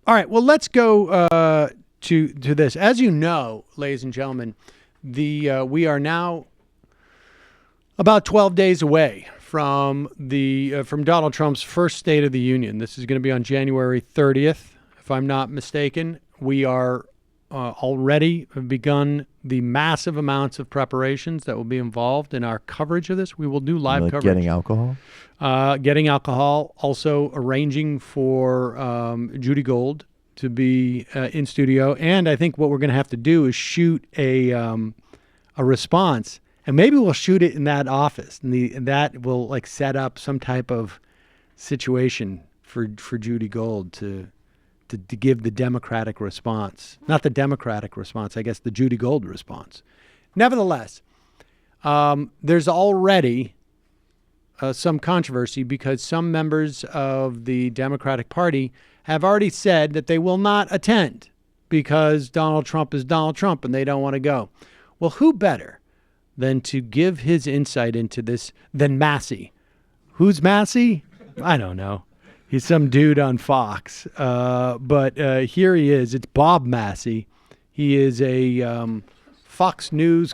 All right. Well, let's go to this. As you know, ladies and gentlemen, we are now about 12 days away from Donald Trump's first State of the Union. This is going to be on January 30th, if I'm not mistaken. We are already begun the massive amounts of preparations that will be involved in our coverage of this. We will do live coverage. Getting alcohol? Getting alcohol. Also arranging for Judy Gold to be in studio. And I think what we're going to have to do is shoot a response. And maybe we'll shoot it in that office. And that will like set up some type of situation for Judy Gold to give the Democratic response. Not the Democratic response, I guess the Judy Gold response. Nevertheless, there's already some controversy because some members of the Democratic Party have already said that they will not attend because Donald Trump is Donald Trump and they don't want to go. Well, who better than to give his insight into this than Massi? Who's Massi? I don't know. He's some dude on Fox. But here he is. It's Bob Massi. He is a Fox News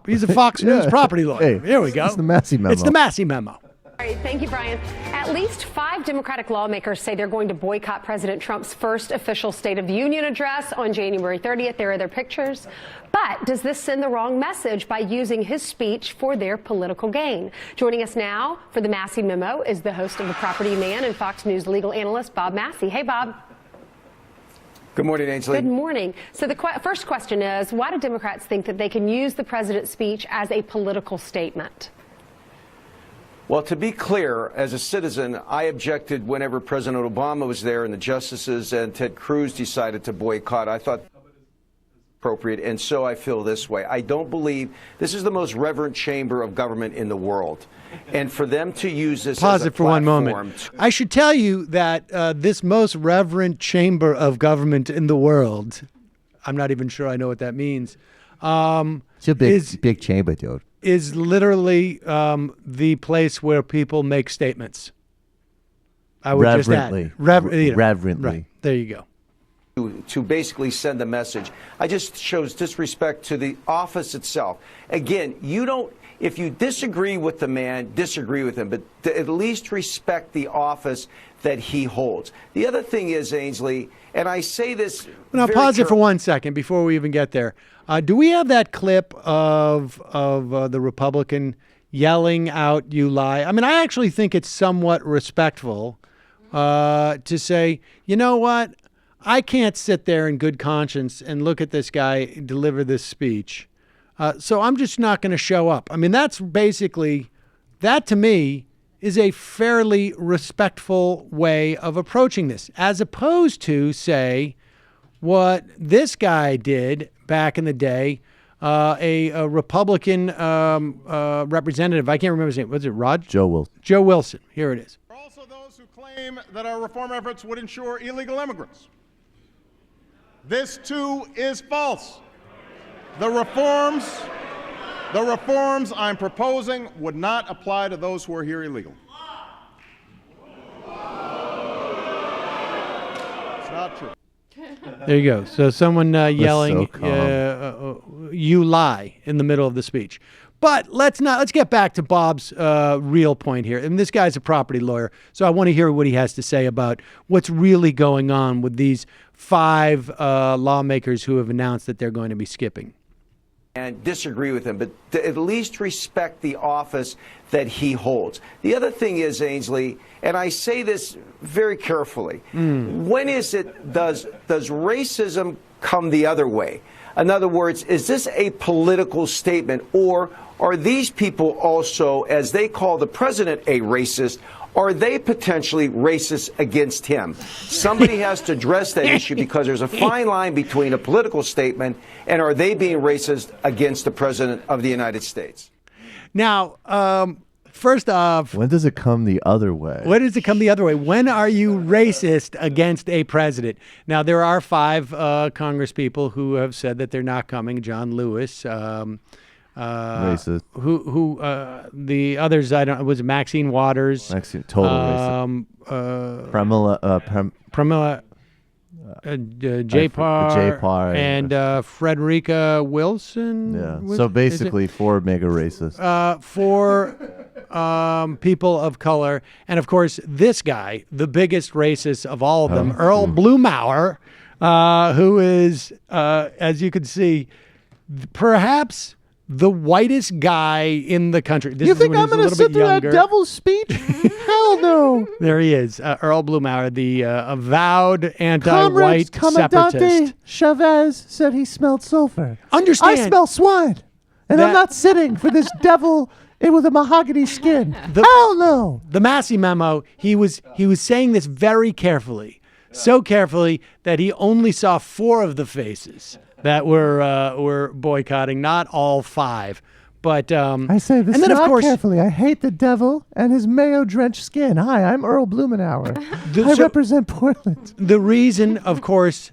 he's a Fox News property lawyer. Hey, here we go. It's the Massi memo. It's the Massi memo. All right, thank you, Brian. At least 5 Democratic lawmakers say they're going to boycott President Trump's first official State of the Union address on January 30th. There are their pictures. But does this send the wrong message by using his speech for their political gain? Joining us now for the Massi memo is the host of The Property Man and Fox News legal analyst, Bob Massi. Hey, Bob. Good morning, Ainsley. Good morning. So the first question is, why do Democrats think that they can use the president's speech as a political statement? Well, to be clear, as a citizen, I objected whenever President Obama was there and the justices and Ted Cruz decided to boycott. I thought appropriate, and so I feel this way. I don't believe this is the most reverent chamber of government in the world. And for them to use this Pause as a it for one moment. I should tell you that this most reverent chamber of government in the world, I'm not even sure I know what that means. It's a big chamber, dude. Is literally the place where people make statements. I would reverently. Just add. Reverently. Right. There you go. To basically send a message. I just shows disrespect to the office itself. Again, if you disagree with the man, disagree with him, but at least respect the office that he holds. The other thing is, Ainsley, and I say this. Now, pause it for 1 second before we even get there. Do we have that clip of the Republican yelling out, "You lie"? I mean, I actually think it's somewhat respectful to say, you know what? I can't sit there in good conscience and look at this guy deliver this speech. So I'm just not going to show up. I mean, that's basically, that to me is a fairly respectful way of approaching this, as opposed to, say, what this guy did back in the day, a Republican representative. I can't remember his name. Was it Rod? Joe Wilson. Joe Wilson. Here it is. There are also those who claim that our reform efforts would ensure illegal immigrants. This, too, is false. The reforms I'm proposing would not apply to those who are here illegally. It's not true. There you go. So someone yelling, so "You lie" in the middle of the speech. But let's get back to Bob's real point here. And this guy's a property lawyer, so I want to hear what he has to say about what's really going on with these 5 lawmakers who have announced that they're going to be skipping. And disagree with him, but at least respect the office that he holds. The other thing is, Ainsley, and I say this very carefully, when does racism come the other way? In other words, is this a political statement, or are these people also, as they call the president a racist, are they potentially racist against him? Somebody has to address that issue because there's a fine line between a political statement and are they being racist against the president of the United States? Now, first off, when does it come the other way? When does it come the other way? When are you racist against a president? Now, there are 5 Congress people who have said that they're not coming. John Lewis, Racist. Who the others? I don't. Was it Maxine Waters? Maxine, total racist. Pramila Jayapal and Frederica Wilson. Yeah. So basically, 4 mega racists. 4 people of color, and of course, this guy, the biggest racist of all of them, Earl Blumauer, who is, as you can see, perhaps the whitest guy in the country. This you is think when I'm he's a going to little sit bit through that younger. devil's speech? Hell no. There he is, Earl Blumauer, the avowed Comrades, anti-white Commandante separatist. Chavez said he smelled sulfur. Understand? I smell swine, and I'm that- not sitting for this devil with a mahogany skin. Hell no. The Massi memo, he was saying this very carefully, so carefully that he only saw 4 of the faces that were boycotting, not all 5. But I say this and then, not of course, carefully. I hate the devil and his mayo-drenched skin. Hi, I'm Earl Blumenauer. I so- represent Portland. the reason, of course,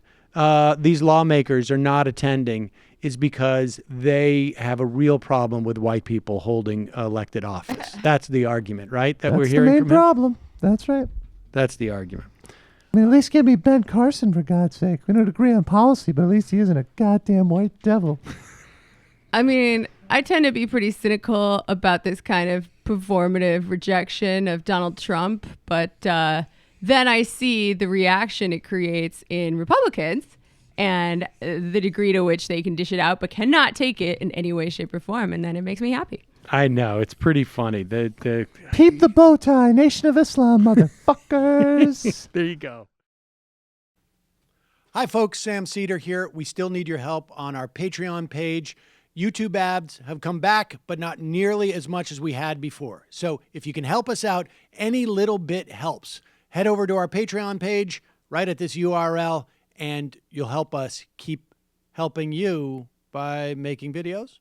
these lawmakers are not attending is because they have a real problem with white people holding elected office. That's the argument, right? That we're That's the hearing main from him? problem. That's right. That's the argument. I mean, at least give me Ben Carson, for God's sake. We don't agree on policy, but at least he isn't a goddamn white devil. I mean, I tend to be pretty cynical about this kind of performative rejection of Donald Trump, but then I see the reaction it creates in Republicans and the degree to which they can dish it out but cannot take it in any way, shape, or form, and then it makes me happy. I know. It's pretty funny. Peep the bow tie, Nation of Islam, motherfuckers. There you go. Hi, folks. Sam Seder here. We still need your help on our Patreon page. YouTube ads have come back, but not nearly as much as we had before. So if you can help us out, any little bit helps. Head over to our Patreon page right at this URL, and you'll help us keep helping you by making videos